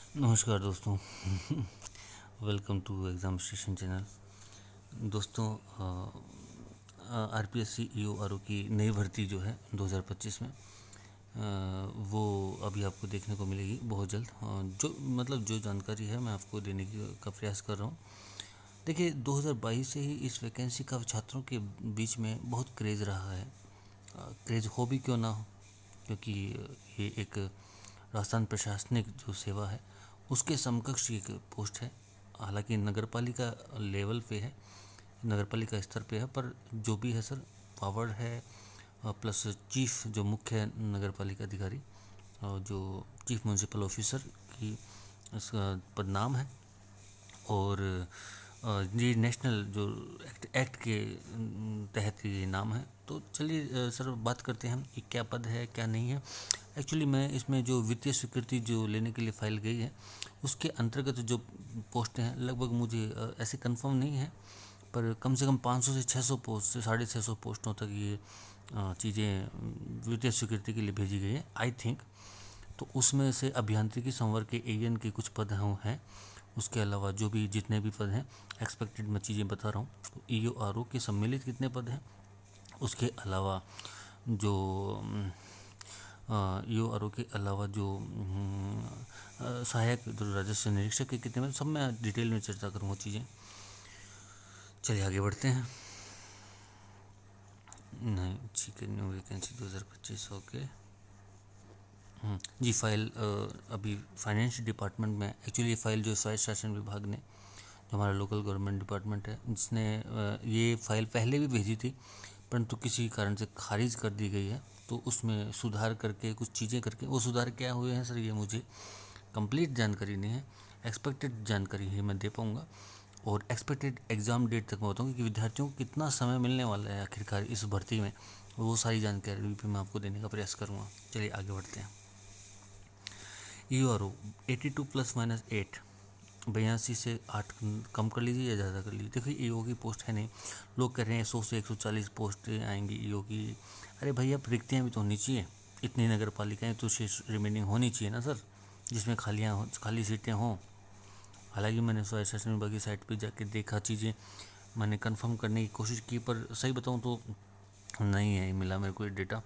नमस्कार दोस्तों। Welcome to exam station channel. दोस्तों, आरपीएससी ईओआरओ की नई भर्ती जो है 2025 में, वो अभी आपको देखने को मिलेगी बहुत जल्द। जो जानकारी है मैं आपको देने का प्रयास कर रहा हूँ। देखिए, 2022 से ही इस वैकेंसी का छात्रों के बीच में बहुत क्रेज़ रहा है। क्रेज़ हो भी क्यों ना हो, क्योंकि ये एक राजस्थान प्रशासनिक जो सेवा है उसके समकक्ष एक पोस्ट है। हालांकि नगर पालिका लेवल पे है, नगर पालिका स्तर पे है, पर जो भी है सर, पावर है प्लस चीफ जो मुख्य नगर पालिका अधिकारी और जो चीफ म्यूनसिपल ऑफिसर की इसका पद नाम है। और ये नेशनल जो एक्ट के तहत ये नाम है। तो चलिए सर, बात करते हैं हम कि क्या पद है क्या नहीं है। एक्चुअली मैं इसमें जो वित्तीय स्वीकृति जो लेने के लिए फाइल गई है उसके अंतर्गत जो पोस्टें हैं, लगभग मुझे ऐसे कंफर्म नहीं है, पर कम से कम 500 से 600 पोस्ट से 650 पोस्टों तक ये चीज़ें वित्तीय स्वीकृति के लिए भेजी गई है आई थिंक। तो उसमें से अभियांत्रिकी संवर्ग के एएन के कुछ पद हैं। उसके अलावा जो भी जितने भी पद हैं, एक्सपेक्टेड मैं चीज़ें बता रहा हूँ। तो ईओआरओ के सम्मिलित कितने पद हैं, उसके अलावा जो ईओआरओ के अलावा जो सहायक जो राजस्व निरीक्षक के कितने पद, सब मैं डिटेल में चर्चा करूँगा चीज़ें। चलिए आगे बढ़ते हैं। नहीं, ठीक है, न्यू वैकेंसी 2025, ओके। जी, फाइल अभी फाइनेंस डिपार्टमेंट में, एक्चुअली ये फाइल जो स्वायत्त शासन विभाग ने, जो हमारा लोकल गवर्नमेंट डिपार्टमेंट है, जिसने ये फाइल पहले भी भेजी थी परंतु किसी कारण से खारिज कर दी गई है। तो उसमें सुधार करके कुछ चीज़ें करके, वो सुधार क्या हुए हैं सर, ये मुझे कंप्लीट जानकारी नहीं है। एक्सपेक्टेड जानकारी ही मैं दे पाऊँगा। और एक्सपेक्टेड एग्ज़ाम डेट तक मैं बताऊँगा कि विद्यार्थियों को कितना समय मिलने वाला है आखिरकार इस भर्ती में, वो सारी जानकारी भी मैं आपको देने का प्रयास करूँगा। चलिए आगे बढ़ते हैं। ईओआरओ 82 प्लस माइनस 8, 82 से 8 कम कर लीजिए या ज़्यादा कर लीजिए। देखिए, ईओ की पोस्ट है नहीं, लोग कह रहे हैं 100 से 140 पोस्ट आएंगी ईओ की। अरे भैया, रिक्तियाँ भी तो होनी चाहिए, इतनी नगर पालिकाएँ तो शेष रिमेनिंग होनी चाहिए ना सर, जिसमें खाली सीटें हों। हालांकि मैंने स्वायत्त शासन विभाग की साइट पर जाके देखा, चीज़ें मैंने कंफर्म करने की कोशिश की, पर सही बताऊँ तो नहीं है मिला मेरे को ये डेटा।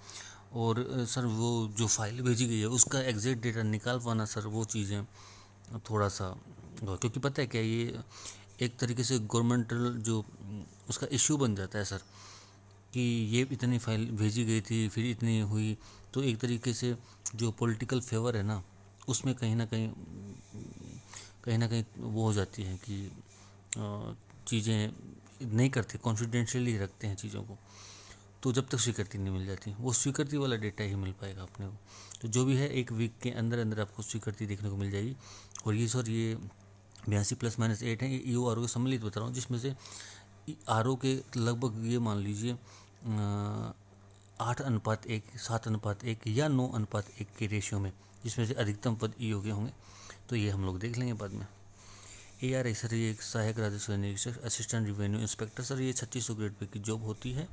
और सर, वो जो फाइल भेजी गई है उसका एग्जैक्ट डेटा निकाल पाना सर, वो चीज़ें थोड़ा सा, क्योंकि पता है क्या, ये एक तरीके से गवर्नमेंटल जो उसका इश्यू बन जाता है सर, कि ये इतनी फाइल भेजी गई थी फिर इतनी हुई। तो एक तरीके से जो पॉलिटिकल फेवर है ना, उसमें कहीं ना कहीं वो हो जाती है कि चीज़ें नहीं करते, कॉन्फिडेंशियली रखते हैं चीज़ों को। तो जब तक स्वीकृति नहीं मिल जाती, वो स्वीकृति वाला डेटा ही मिल पाएगा अपने को। तो जो भी है, एक वीक के अंदर अंदर आपको स्वीकृति देखने को मिल जाएगी। और ये सर, ये 82 प्लस माइनस 8 है, ये ईओ आर ओ के सम्मिलित बता रहा हूँ, जिसमें से आर ओ के लगभग ये मान लीजिए 8:1, 7:1 या 9:1 के रेशियो में, जिसमें से अधिकतम पद ईओ के होंगे। तो ये हम लोग देख लेंगे बाद में। ARI सर, ये एक सहायक राजस्व निरीक्षक, असिस्टेंट रिवेन्यू इंस्पेक्टर सर, ये 3600 ग्रेड पे की जॉब होती है।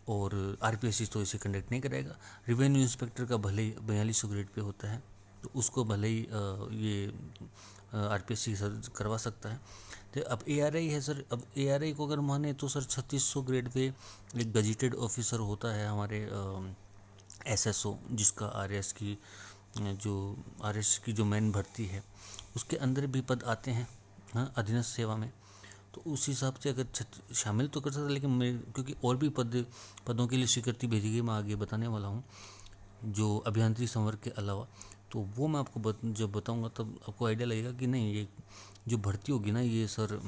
और आरपीएससी तो इसे कंडक्ट नहीं करेगा। रिवेन्यू इंस्पेक्टर का भले ही 4200 ग्रेड पे होता है, तो उसको भले ही ये आरपीएससी सर करवा सकता है। तो अब एआरआई है सर, अब एआरआई को अगर माने तो सर 3600 ग्रेड पे एक गजेटेड ऑफिसर होता है हमारे एसएसओ, जिसका आरएस की जो मेन भर्ती है उसके अंदर भी पद आते हैं, हाँ, अधीनस्थ सेवा में। तो उस हिसाब से अगर शामिल तो कर सकता, लेकिन मैं, क्योंकि और भी पदों के लिए स्वीकृति भेजी गई, मैं आगे बताने वाला हूँ जो अभियांत्रिकी संवर्ग के अलावा। तो वो मैं आपको जब बताऊंगा तब आपको आइडिया लगेगा कि नहीं, ये जो भर्ती होगी ना, ये सर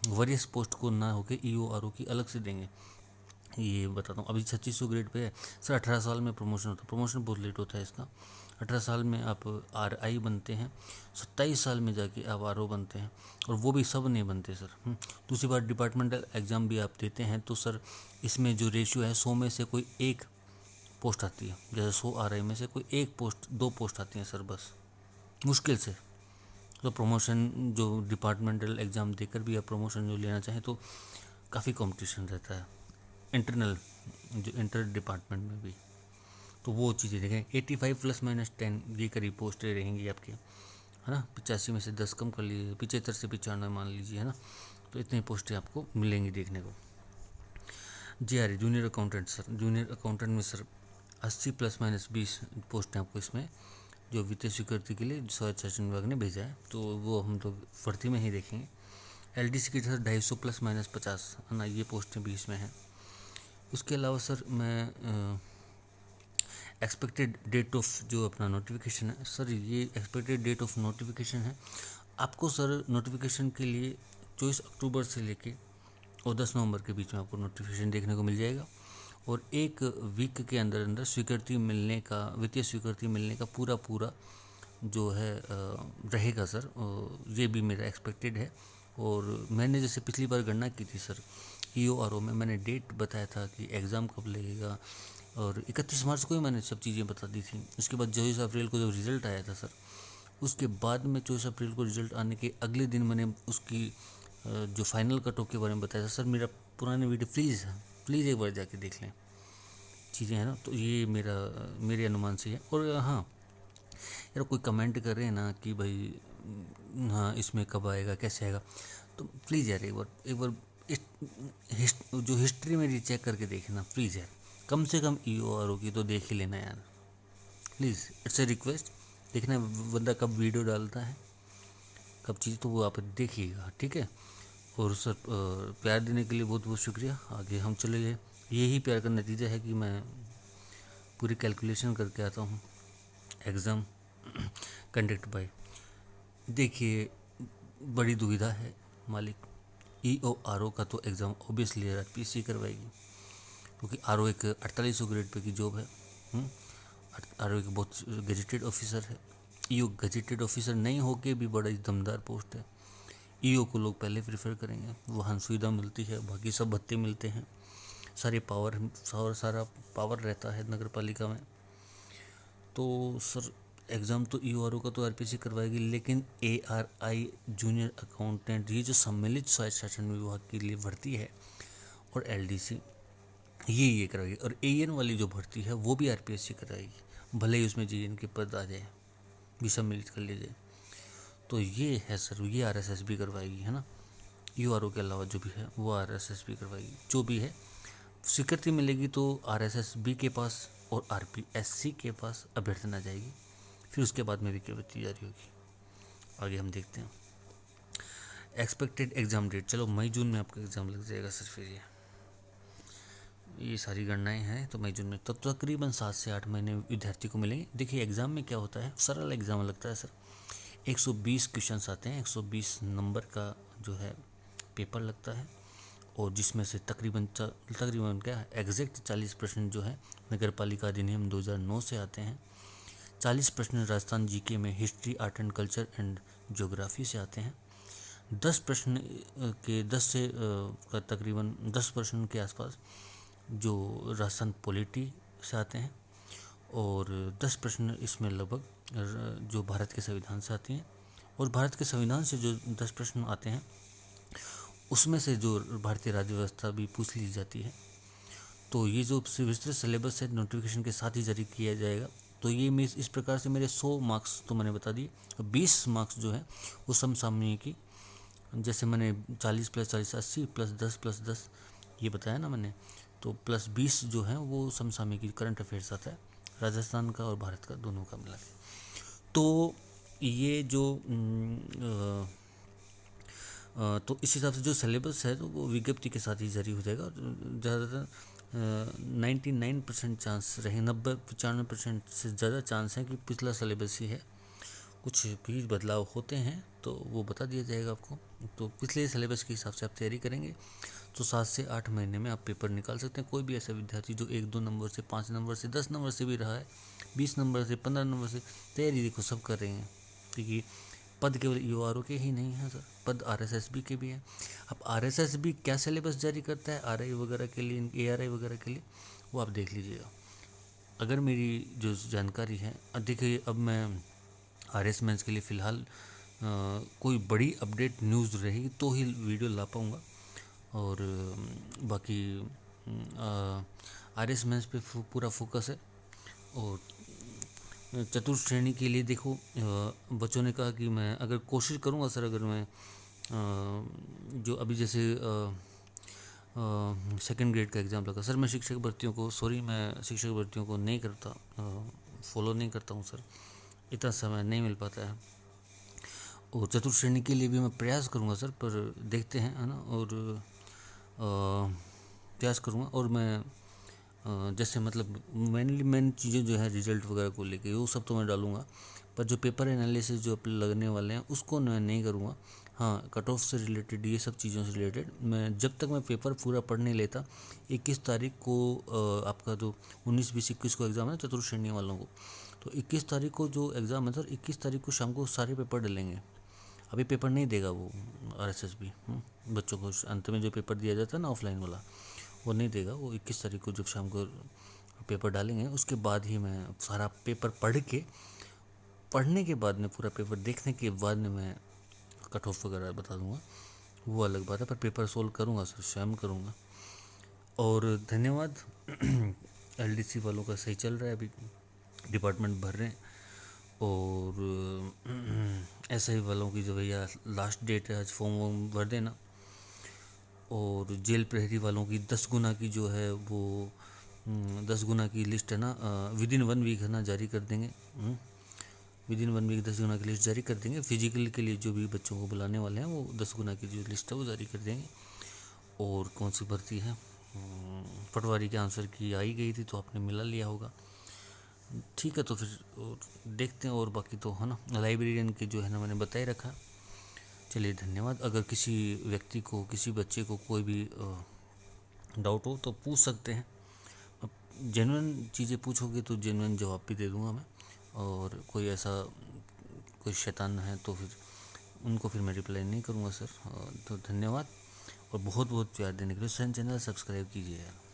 वरियस पोस्ट को ना होकर ईओआरओ की अलग से देंगे। ये बताता हूँ, अभी 3600 ग्रेड पे है सर। 18 साल में प्रमोशन होता है, प्रमोशन बहुत लेट होता है इसका। 18 साल में आप RI बनते हैं, 27 साल में जाके आप RO बनते हैं, और वो भी सब नहीं बनते सर। दूसरी बात, डिपार्टमेंटल एग्ज़ाम भी आप देते हैं तो सर इसमें जो रेशियो है 100 में से कोई एक पोस्ट आती है। जैसे 100 RI में से कोई एक पोस्ट, 2 पोस्ट आती हैं सर, बस मुश्किल से। तो प्रमोशन जो डिपार्टमेंटल एग्ज़ाम देकर भी आप प्रमोशन जो लेना चाहें तो काफ़ी कंपटीशन रहता है, इंटरनल जो इंटर डिपार्टमेंट में भी। तो वो चीज़ें देखें, 85 प्लस माइनस 10 ये करीब पोस्टें रहेंगी आपकी। है ना। 85 में से 10 कम कर लीजिए, 75 से 95 मान लीजिए, है ना। तो इतनी पोस्टें आपको मिलेंगी देखने को। JRE junior accountant sir, junior accountant में सर 80 ± 20 पोस्टें आपको इसमें जो वित्तीय स्वीकृति के लिए स्वायत्त शासन विभाग ने भेजा है, तो वो हम लोग भर्ती में ही देखेंगे। LDC की सर 250 ± 50, है ना, ये पोस्टें भी इसमें हैं। उसके अलावा सर मैं एक्सपेक्टेड डेट ऑफ जो अपना नोटिफिकेशन है सर, ये एक्सपेक्टेड डेट ऑफ नोटिफिकेशन है आपको सर। नोटिफिकेशन के लिए 24 अक्टूबर से लेके और 10 नवंबर के बीच में आपको नोटिफिकेशन देखने को मिल जाएगा। और 1 वीक के अंदर अंदर स्वीकृति मिलने का, वित्तीय स्वीकृति मिलने का पूरा जो है रहेगा सर। ये भी मेरा एक्सपेक्टेड है। और मैंने जैसे पिछली बार गणना की थी सर, EORO में मैंने डेट बताया था कि एग्ज़ाम कब लगेगा, और 31 मार्च को ही मैंने सब चीज़ें बता दी थी। उसके बाद 24 अप्रैल को जब रिज़ल्ट आया था सर, उसके बाद में 24 अप्रैल को रिज़ल्ट आने के अगले दिन मैंने उसकी जो फाइनल कट ऑफ के बारे में बताया था सर। मेरा पुराने वीडियो प्लीज़ एक बार जाके देख लें चीज़ें, है ना। तो ये मेरे अनुमान से है। और हाँ यार, कोई कमेंट कर रहे हैं ना कि भाई हाँ इसमें कब आएगा, कैसे आएगा, तो प्लीज़ यार एक बार जो हिस्ट्री मेरी चेक करके देखना प्लीज़ यार। कम से कम EORO की तो देख ही लेना यार प्लीज़, इट्स ए रिक्वेस्ट। देखना बंदा कब वीडियो डालता है, कब चीज़, तो वो आप देखिएगा, ठीक है। और सर प्यार देने के लिए बहुत बहुत शुक्रिया। आगे हम चले गए, यही प्यार का नतीजा है कि मैं पूरी कैलकुलेशन करके आता हूँ एग्ज़ाम कंडक्ट बाय। देखिए बड़ी दुविधा है मालिक, EORO का तो एग्ज़ाम ऑब्वियसली RPSC करवाएगी, क्योंकि RO एक 4800 ग्रेड पे की जॉब है। RO एक बहुत गजेटेड ऑफिसर है। EO गजेटेड ऑफिसर नहीं होके भी बड़ा ही दमदार पोस्ट है। EO को लोग पहले प्रेफर करेंगे, वाहन सुविधा मिलती है, बाकी सब भत्ते मिलते हैं, सारा पावर रहता है नगर पालिका में। तो सर एग्ज़ाम तो EORO का तो RPSC करवाएगी, लेकिन ARI जूनियर अकाउंटेंट, ये जो सम्मिलित स्वायत्त शासन विभाग के लिए भर्ती है, और LDC ये कराएगी। और AN वाली जो भर्ती है वो भी RPSC कराएगी, भले ही उसमें JN के पद आ जाए, भी सम्मिलित कर लीजिए। तो ये है सर, ये RSS भी करवाएगी, है ना। EORO के अलावा जो भी है वो RSS भी करवाएगी। जो भी है स्वीकृति मिलेगी तो RSSB के पास और RPSC के पास अभ्यर्थना जाएगी, फिर उसके बाद में विज्ञप्ति जारी होगी। आगे हम देखते हैं एक्सपेक्टेड एग्ज़ाम डेट। चलो मई जून में आपका एग्ज़ाम लग जाएगा सर। फिर ये सारी गणनाएं हैं, तो मई जून में तो तकरीबन 7 से 8 महीने विद्यार्थी को मिलेंगे। देखिए एग्ज़ाम में क्या होता है, सरल एग्ज़ाम लगता है सर। 120 क्वेश्चंस आते हैं, 120 नंबर का जो है पेपर लगता है, और जिसमें से तकरीबन क्या एग्जैक्ट 40 प्रश्न जो है नगर पालिका अधिनियम 2009 से आते हैं। 40 प्रश्न राजस्थान GK में history, art and culture and geography से आते हैं। 10 प्रश्न के 10 से तकरीबन 10 प्रश्न के आसपास जो राजस्थान पॉलिटी से आते हैं, और 10 प्रश्न इसमें लगभग जो भारत के संविधान से आती हैं। और भारत के संविधान से जो 10 प्रश्न आते हैं उसमें से जो भारतीय राज्य व्यवस्था भी पूछ ली जाती है। तो ये जो विस्तृत सिलेबस है नोटिफिकेशन के साथ ही जारी किया जाएगा। तो ये इस प्रकार से मेरे 100 मार्क्स तो मैंने बता दिए, 20 मार्क्स जो है वो समसामयिकी, जैसे मैंने 40 + 40 80 + 10 + 10 ये बताया ना मैंने, तो +20 जो है वो समसामयिकी करंट अफेयर्स आता है, राजस्थान का और भारत का दोनों का मिला के। तो ये जो तो इस हिसाब से जो सिलेबस है तो वो विज्ञप्ति के साथ ही जारी हो जाएगा। ज़्यादातर 99% चांस रहे, 90-95% से ज़्यादा चांस है कि पिछला सिलेबस ही है। कुछ भी बदलाव होते हैं तो वो बता दिया जाएगा आपको। तो पिछले सिलेबस के हिसाब से आप तैयारी करेंगे तो 7 से 8 महीने में आप पेपर निकाल सकते हैं। कोई भी ऐसा विद्यार्थी जो 1-2 नंबर से, 5 नंबर से, 10 नंबर से भी रहा है, 20 नंबर से, 15 नंबर से, तैयारी देखो सब कर रहे हैं, क्योंकि पद केवल EORO के ही नहीं है सर, पद RSSB के भी हैं। अब RSSB क्या सिलेबस जारी करता है RI वगैरह के लिए, ARI वगैरह के लिए, वो आप देख लीजिएगा। अगर मेरी जो जानकारी है, देखिए अब मैं RS मेंस के लिए फ़िलहाल कोई बड़ी अपडेट न्यूज़ रहेगी तो ही वीडियो ला पाऊँगा, और बाकी RS मेंस पे पूरा फोकस है। और चतुर्थ श्रेणी के लिए देखो, बच्चों ने कहा कि मैं अगर कोशिश करूँगा सर, अगर मैं जो अभी जैसे सेकंड ग्रेड का एग्ज़ाम लगा सर, मैं शिक्षक भर्तियों को, सॉरी, मैं शिक्षक भर्तियों को नहीं करता, फॉलो नहीं करता हूँ सर, इतना समय नहीं मिल पाता है। और चतुर्थ श्रेणी के लिए भी मैं प्रयास करूँगा सर, पर देखते हैं, है ना, और प्रयास करूँगा। और मैं जैसे मतलब मेन चीज़ें जो है रिजल्ट वगैरह को लेके वो सब तो मैं डालूँगा, पर जो पेपर एनालिसिस जो लगने वाले हैं उसको मैं नहीं करूँगा। हाँ, कट ऑफ से रिलेटेड, ये सब चीज़ों से रिलेटेड मैं जब तक मैं पेपर पूरा पढ़ नहीं लेता, 21 तारीख को आपका जो 19, 20, 21 को एग्ज़ाम है चतुर्थ श्रेणी वालों को, तो 21 तारीख को जो एग्ज़ाम है सर, 21 तारीख को शाम को सारे पेपर डलेंगे। अभी पेपर नहीं देगा वो RSSB बच्चों को, अंत में जो पेपर दिया जाता है ना ऑफलाइन वाला, वो नहीं देगा। वो 21 तारीख को जब शाम को पेपर डालेंगे उसके बाद ही मैं सारा पेपर पढ़ने के बाद में, पूरा पेपर देखने के बाद में मैं कट ऑफ वगैरह बता दूंगा, वो अलग बात है। पर पेपर सोल्व करूँगा सर, स्वयं करूँगा। और धन्यवाद। LDC वालों का सही चल रहा है, अभी डिपार्टमेंट भर रहे हैं। और SI वालों की जो भैया लास्ट डेट है आज, फॉर्म वॉर्म भर देना। और जेल प्रहरी वालों की 10 गुना की जो है वो 10 गुना की लिस्ट है ना, विदिन 1 वीक है ना, जारी कर देंगे। विदिन 1 वीक 10 गुना की लिस्ट जारी कर देंगे। फिजिकल के लिए जो भी बच्चों को बुलाने वाले हैं वो 10 गुना की जो लिस्ट है वो जारी कर देंगे। और कौन सी भर्ती है, पटवारी के आंसर की आई गई थी तो आपने मिला लिया होगा, ठीक है। तो फिर और देखते हैं, और बाकी तो है ना, लाइब्रेरियन के जो है ना मैंने बताए रखा। चलिए धन्यवाद। अगर किसी व्यक्ति को, किसी बच्चे को कोई भी डाउट हो तो पूछ सकते हैं। अब जेन्युइन चीज़ें पूछोगे तो जेन्युइन जवाब भी दे दूंगा मैं। और कोई ऐसा कोई शैतान है तो फिर उनको फिर मैं रिप्लाई नहीं करूँगा सर। तो धन्यवाद, और बहुत बहुत प्यार देने के लिए। चैनल सब्सक्राइब कीजिए यार।